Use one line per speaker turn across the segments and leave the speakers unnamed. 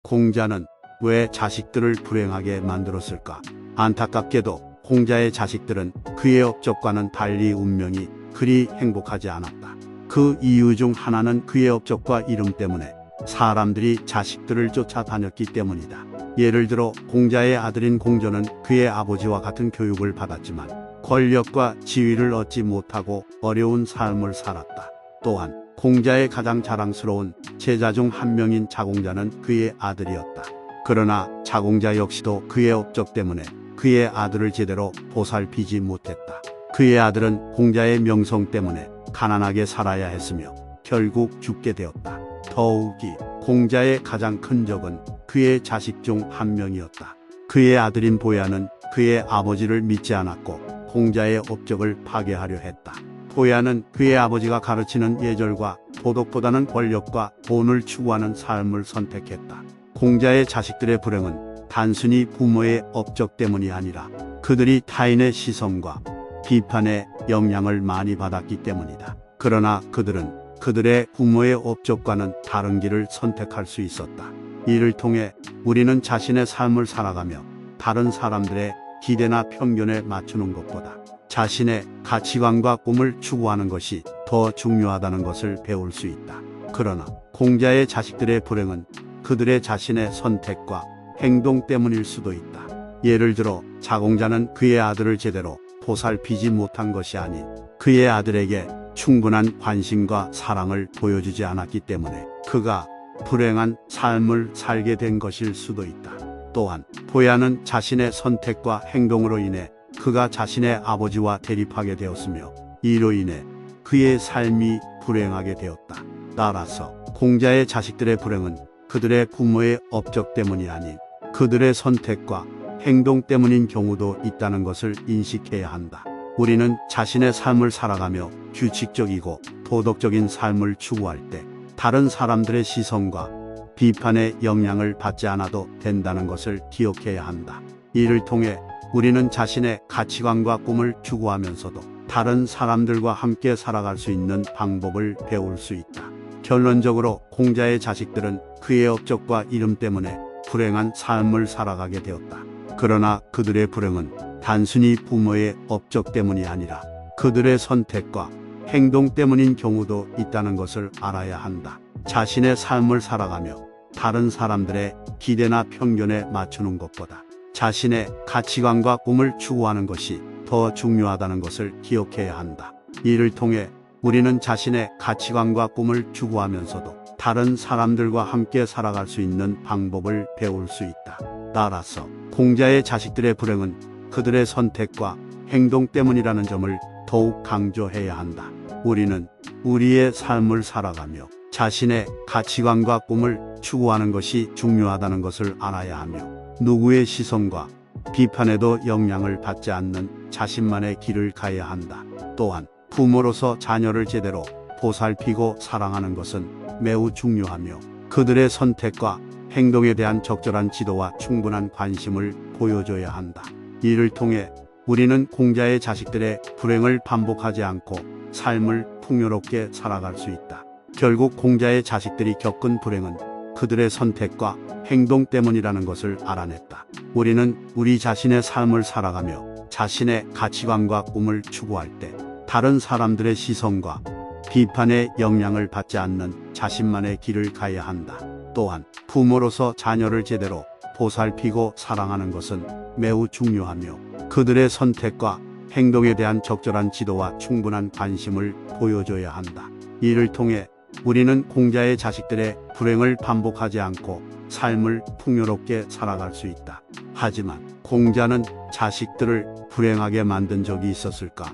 공자는 왜 자식들을 불행하게 만들었을까? 안타깝게도 공자의 자식들은 그의 업적과는 달리 운명이 그리 행복하지 않았다. 그 이유 중 하나는 그의 업적과 이름 때문에 사람들이 자식들을 쫓아다녔기 때문이다. 예를 들어 공자의 아들인 공조는 그의 아버지와 같은 교육을 받았지만 권력과 지위를 얻지 못하고 어려운 삶을 살았다. 또한 공자의 가장 자랑스러운 제자 중 한 명인 자공자는 그의 아들이었다. 그러나 자공자 역시도 그의 업적 때문에 그의 아들을 제대로 보살피지 못했다. 그의 아들은 공자의 명성 때문에 가난하게 살아야 했으며 결국 죽게 되었다. 더욱이 공자의 가장 큰 적은 그의 자식 중 한 명이었다. 그의 아들인 보야는 그의 아버지를 믿지 않았고 공자의 업적을 파괴하려 했다. 보야는 그의 아버지가 가르치는 예절과 도덕보다는 권력과 돈을 추구하는 삶을 선택했다. 공자의 자식들의 불행은 단순히 부모의 업적 때문이 아니라 그들이 타인의 시선과 비판의 영향을 많이 받았기 때문이다. 그러나 그들은 그들의 부모의 업적과는 다른 길을 선택할 수 있었다. 이를 통해 우리는 자신의 삶을 살아가며 다른 사람들의 기대나 편견에 맞추는 것보다 자신의 가치관과 꿈을 추구하는 것이 더 중요하다는 것을 배울 수 있다. 그러나 공자의 자식들의 불행은 그들의 자신의 선택과 행동 때문일 수도 있다. 예를 들어 자공자는 그의 아들을 제대로 보살피지 못한 것이 아닌 그의 아들에게 충분한 관심과 사랑을 보여주지 않았기 때문에 그가 불행한 삶을 살게 된 것일 수도 있다. 또한 보야는 자신의 선택과 행동으로 인해 그가 자신의 아버지와 대립하게 되었으며 이로 인해 그의 삶이 불행하게 되었다. 따라서 공자의 자식들의 불행은 그들의 부모의 업적 때문이 아닌 그들의 선택과 행동 때문인 경우도 있다는 것을 인식해야 한다. 우리는 자신의 삶을 살아가며 규칙적이고 도덕적인 삶을 추구할 때 다른 사람들의 시선과 비판의 영향을 받지 않아도 된다는 것을 기억해야 한다. 이를 통해 우리는 자신의 가치관과 꿈을 추구하면서도 다른 사람들과 함께 살아갈 수 있는 방법을 배울 수 있다. 결론적으로 공자의 자식들은 그의 업적과 이름 때문에 불행한 삶을 살아가게 되었다. 그러나 그들의 불행은 단순히 부모의 업적 때문이 아니라 그들의 선택과 행동 때문인 경우도 있다는 것을 알아야 한다. 자신의 삶을 살아가며 다른 사람들의 기대나 편견에 맞추는 것보다 자신의 가치관과 꿈을 추구하는 것이 더 중요하다는 것을 기억해야 한다. 이를 통해 우리는 자신의 가치관과 꿈을 추구하면서도 다른 사람들과 함께 살아갈 수 있는 방법을 배울 수 있다. 따라서 공자의 자식들의 불행은 그들의 선택과 행동 때문이라는 점을 더욱 강조해야 한다. 우리는 우리의 삶을 살아가며 자신의 가치관과 꿈을 추구하는 것이 중요하다는 것을 알아야 하며 누구의 시선과 비판에도 영향을 받지 않는 자신만의 길을 가야 한다. 또한 부모로서 자녀를 제대로 보살피고 사랑하는 것은 매우 중요하며 그들의 선택과 행동에 대한 적절한 지도와 충분한 관심을 보여줘야 한다. 이를 통해 우리는 공자의 자식들의 불행을 반복하지 않고 삶을 풍요롭게 살아갈 수 있다. 결국 공자의 자식들이 겪은 불행은 그들의 선택과 행동 때문이라는 것을 알아냈다. 우리는 우리 자신의 삶을 살아가며 자신의 가치관과 꿈을 추구할 때 다른 사람들의 시선과 비판의 영향을 받지 않는 자신만의 길을 가야 한다. 또한 부모로서 자녀를 제대로 보살피고 사랑하는 것은 매우 중요하며 그들의 선택과 행동에 대한 적절한 지도와 충분한 관심을 보여줘야 한다. 이를 통해 우리는 공자의 자식들의 불행을 반복하지 않고 삶을 풍요롭게 살아갈 수 있다. 하지만 공자는 자식들을 불행하게 만든 적이 있었을까?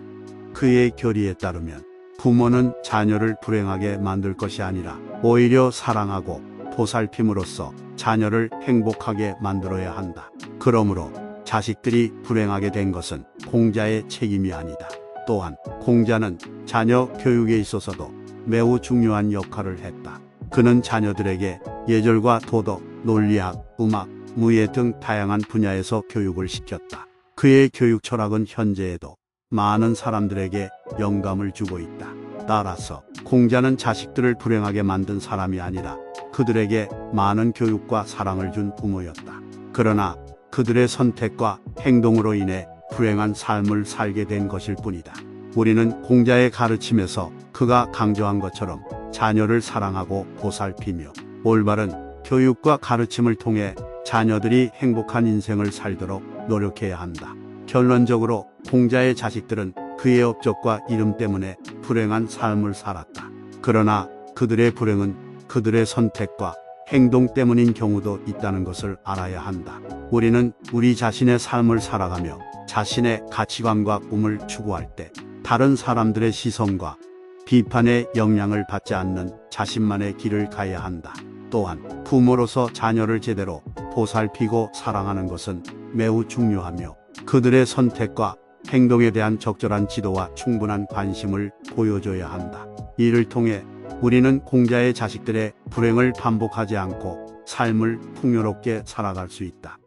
그의 결의에 따르면 부모는 자녀를 불행하게 만들 것이 아니라 오히려 사랑하고 보살핌으로써 자녀를 행복하게 만들어야 한다. 그러므로 자식들이 불행하게 된 것은 공자의 책임이 아니다. 또한 공자는 자녀 교육에 있어서도 매우 중요한 역할을 했다. 그는 자녀들에게 예절과 도덕, 논리학, 음악, 무예 등 다양한 분야에서 교육을 시켰다. 그의 교육 철학은 현재에도 많은 사람들에게 영감을 주고 있다. 따라서 공자는 자식들을 불행하게 만든 사람이 아니라 그들에게 많은 교육과 사랑을 준 부모였다. 그러나 그들의 선택과 행동으로 인해 불행한 삶을 살게 된 것일 뿐이다. 우리는 공자의 가르침에서 그가 강조한 것처럼 자녀를 사랑하고 보살피며 올바른 교육과 가르침을 통해 자녀들이 행복한 인생을 살도록 노력해야 한다. 결론적으로 공자의 자식들은 그의 업적과 이름 때문에 불행한 삶을 살았다. 그러나 그들의 불행은 그들의 선택과 행동 때문인 경우도 있다는 것을 알아야 한다. 우리는 우리 자신의 삶을 살아가며 자신의 가치관과 꿈을 추구할 때 다른 사람들의 시선과 비판의 영향을 받지 않는 자신만의 길을 가야 한다. 또한 부모로서 자녀를 제대로 보살피고 사랑하는 것은 매우 중요하며 그들의 선택과 행동에 대한 적절한 지도와 충분한 관심을 보여줘야 한다. 이를 통해 우리는 공자의 자식들의 불행을 반복하지 않고 삶을 풍요롭게 살아갈 수 있다.